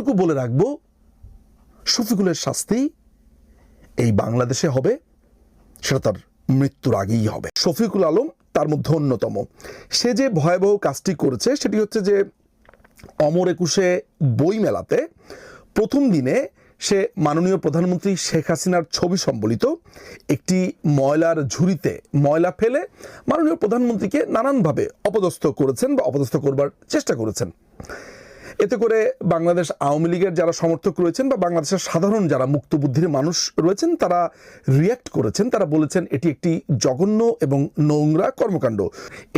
এতটুকু বলে রাখবো, শফিকুলের শাস্তি এই বাংলাদেশে হবে, সেটা তার মৃত্যুর আগেই হবে। শফিকুল আলম তার মধ্যে অন্যতম। সে যে ভয়াবহ কাজটি করেছে সেটি হচ্ছে যে অমর একুশে বই মেলাতে প্রথম দিনে সে মাননীয় প্রধানমন্ত্রী শেখ হাসিনার ছবি সম্বলিত একটি ময়লার ঝুড়িতে ময়লা ফেলে মাননীয় প্রধানমন্ত্রীকে নানানভাবে অপদস্থ করেছেন বা অপদস্থ করবার চেষ্টা করেছেন। এতে করে বাংলাদেশ আওয়ামী লীগের যারা সমর্থক রয়েছেন বা বাংলাদেশের সাধারণ যারা মুক্তবুদ্ধির মানুষ রয়েছেন তারা রিয়্যাক্ট করেছেন, তারা বলেছেন এটি একটি জঘন্য এবং নোংরা কর্মকাণ্ড।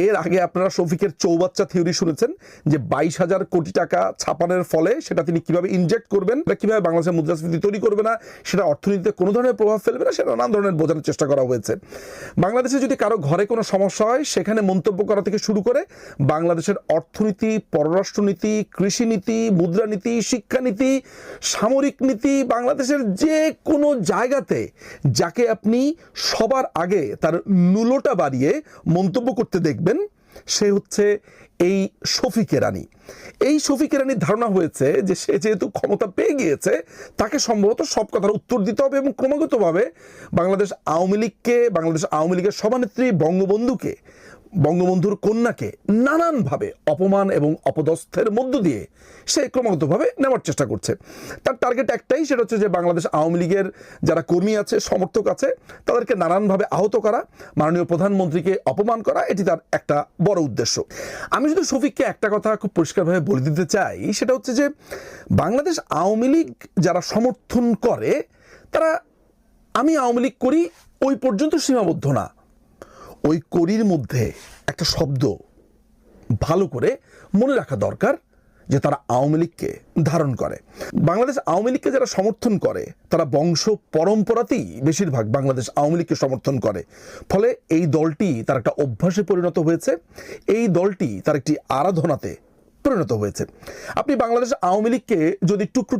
এর আগে আপনারা শফিকের চৌবাচ্চা থিওরি শুনেছেন যে 22,000 কোটি টাকা ছাপানোর ফলে সেটা তিনি কিভাবে ইনজেক্ট করবেন, কিভাবে বাংলাদেশের মুদ্রাস্ফীতি তৈরি করবে না, সেটা অর্থনীতিতে কোনো ধরনের প্রভাব ফেলবে না, সেটা নানান ধরনের বোঝানোর চেষ্টা করা হয়েছে। বাংলাদেশে যদি কারো ঘরে কোনো সমস্যা হয় সেখানে মন্তব্য করা থেকে শুরু করে বাংলাদেশের অর্থনীতি, পররাষ্ট্রনীতি, কৃষি নীতি, মুদ্রানীতি, শিক্ষানীতি, সামরিক নীতি, বাংলাদেশের যে কোনো জায়গাতে যাকে আপনি সবার আগে তার নুলোটা বাড়িয়ে মন্তব্য করতে দেখবেন সে হচ্ছে এই শফিক এরানি। এই শফিক এরানির ধারণা হয়েছে যে সে যেহেতু ক্ষমতা পেয়ে গিয়েছে তাকে সম্ভবত সব কথার উত্তর দিতে হবে এবং ক্রমাগতভাবে বাংলাদেশ আওয়ামী লীগের সভানেত্রী বঙ্গবন্ধুর কন্যাকে নানানভাবে অপমান এবং অপদস্থের মধ্য দিয়ে সে ক্রমাগতভাবে নেওয়ার চেষ্টা করছে। তার টার্গেট একটাই, সেটা হচ্ছে যে বাংলাদেশ আওয়ামী লীগের যারা কর্মী আছে, সমর্থক আছে, তাদেরকে নানানভাবে আহত করা, মাননীয় প্রধানমন্ত্রীকে অপমান করা, এটি তার একটা বড় উদ্দেশ্য। আমি শুধু শফিককে একটা কথা খুব পরিষ্কারভাবে বলে দিতে চাই, সেটা হচ্ছে যে বাংলাদেশ আওয়ামী লীগ যারা সমর্থন করে তারা আমি আওয়ামী লীগ করি ওই পর্যন্ত সীমাবদ্ধ না। ওই করির মধ্যে একটা শব্দ ভালো করে মনে রাখা দরকার যে তারা আওয়ামী লীগকে ধারণ করে। বাংলাদেশ আওয়ামী লীগকে যারা সমর্থন করে তারা বংশ পরম্পরাতেই বেশিরভাগ বাংলাদেশ আওয়ামী লীগকে সমর্থন করে। ফলে এই দলটি তার একটা অভ্যাসে পরিণত হয়েছে, এই দলটি তার একটি আরাধনাতে পরিণত হয়েছে। আপনি বাংলাদেশ আওয়ামী লীগকে যদি টুকরো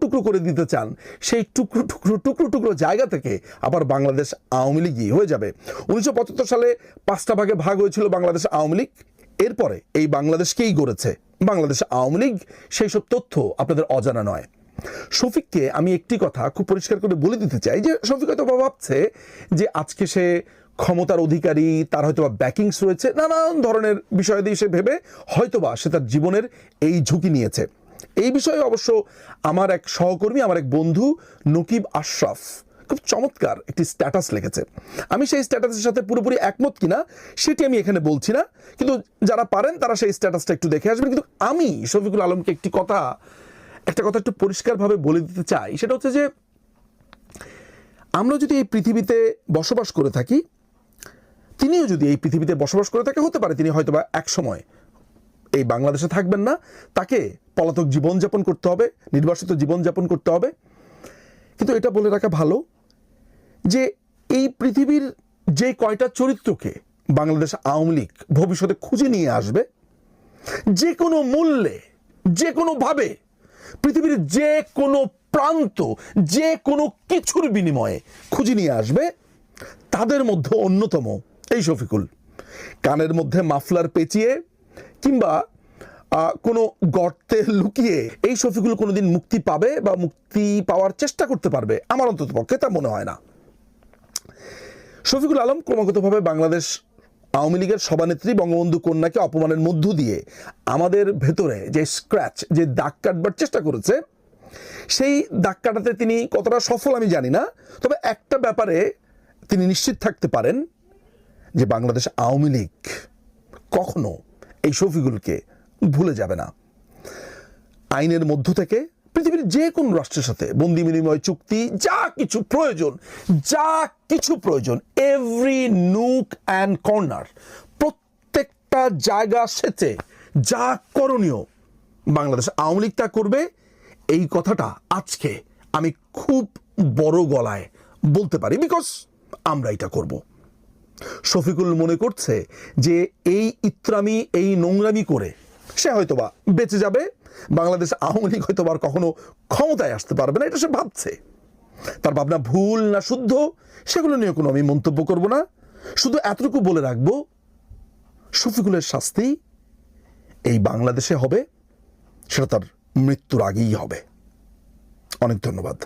টুকরো করে দিতে চান, সেই টুকরো জায়গা থেকে আবার বাংলাদেশ আওয়ামী লীগই হয়ে যাবে। 1975 সালে 5টা ভাগে ভাগ হয়েছিল বাংলাদেশ আওয়ামী লীগ, এরপরে এই বাংলাদেশকেই গড়েছে বাংলাদেশ আওয়ামী লীগ। সেই সব তথ্য আপনাদের অজানা নয়। শফিককে আমি একটি কথা খুব পরিষ্কার করে বলে দিতে চাই যে শফিক হয়তো ভাবছে যে আজকে সে ক্ষমতার অধিকারী, তার হয়তো বা ব্যাকিংস রয়েছে, নানান ধরনের বিষয় দিয়ে সে ভেবে হয়তোবা সে তার জীবনের এই ঝুঁকি নিয়েছে। এই বিষয়ে অবশ্য আমার এক সহকর্মী, আমার এক বন্ধু নকিব আশরাফ খুব চমৎকার একটি স্ট্যাটাস লিখেছে। আমি সেই স্ট্যাটাসের সাথে পুরোপুরি একমত কিনা সেটি আমি এখানে বলছি না, কিন্তু যারা পারেন তারা সেই স্ট্যাটাসটা একটু দেখে আসবেন। কিন্তু আমি শফিকুল আলমকে একটা কথা একটু পরিষ্কারভাবে বলে দিতে চাই, সেটা হচ্ছে যে আমরা যদি এই পৃথিবীতে বসবাস করে থাকি, তিনিও যদি এই পৃথিবীতে বসবাস করে থাকে, হতে পারে তিনি হয়তোবা এক সময় এই বাংলাদেশে থাকবেন না, তাকে পলাতক জীবনযাপন করতে হবে, নির্বাসিত জীবনযাপন করতে হবে। কিন্তু এটা বলে রাখা ভালো যে এই পৃথিবীর যে কয়টা চরিত্রকে বাংলাদেশ আওয়ামী লীগ ভবিষ্যতে খুঁজে নিয়ে আসবে, যে কোনো মূল্যে, যে কোনোভাবে, পৃথিবীর যে কোনো প্রান্ত, যে কোনো কিছুর বিনিময়ে খুঁজে নিয়ে আসবে, তাদের মধ্যে অন্যতম এই শফিকুল। কানের মধ্যে মাফলার পেঁচিয়ে কিংবা কোনো গর্তে লুকিয়ে এই শফিকুল কোনোদিন মুক্তি পাবে বা মুক্তি পাওয়ার চেষ্টা করতে পারবে, আমার অন্তত পক্ষে তা মনে হয় না। শফিকুল আলম ক্রমাগতভাবে বাংলাদেশ আওয়ামী লীগের সভানেত্রী বঙ্গবন্ধু কন্যাকে অপমানের মধ্য দিয়ে আমাদের ভেতরে যে স্ক্র্যাচ, যে দাগ কাটবার চেষ্টা করেছে, সেই দাগ কাটাতে তিনি কতটা সফল আমি জানি না। তবে একটা ব্যাপারে তিনি নিশ্চিত থাকতে পারেন যে বাংলাদেশ আওয়ামী লীগ কখনো এই শফিকুলকে ভুলে যাবে না। আইনের মধ্য থেকে পৃথিবীর যে কোন রাষ্ট্রের সাথে বন্দি বিনিময় চুক্তি, যা কিছু প্রয়োজন, এভরি নুক অ্যান্ড কর্নার, প্রত্যেকটা জায়গা সেচে যা করণীয় বাংলাদেশ আওয়ামী লীগ তা করবে। এই কথাটা আজকে আমি খুব বড় গলায় বলতে পারি, বিকজ আমরা এটা করব। শফিকুল মনে করছে যে এই ইত্রামি, এই নোংরামি করে সে হয়তোবা বেঁচে যাবে, বাংলাদেশ আওয়ামী লীগ হয়তোবা আর কখনো ক্ষমতায় আসতে পারবে না, এটা সে ভাবছে। তার ভাবনা ভুল না শুদ্ধ সেগুলো নিয়ে কোনো আমি মন্তব্য করব না। শুধু এতটুকু বলে রাখবো, শফিকুলের শাস্তি এই বাংলাদেশে হবে, সেটা তার মৃত্যুর আগেই হবে। অনেক ধন্যবাদ।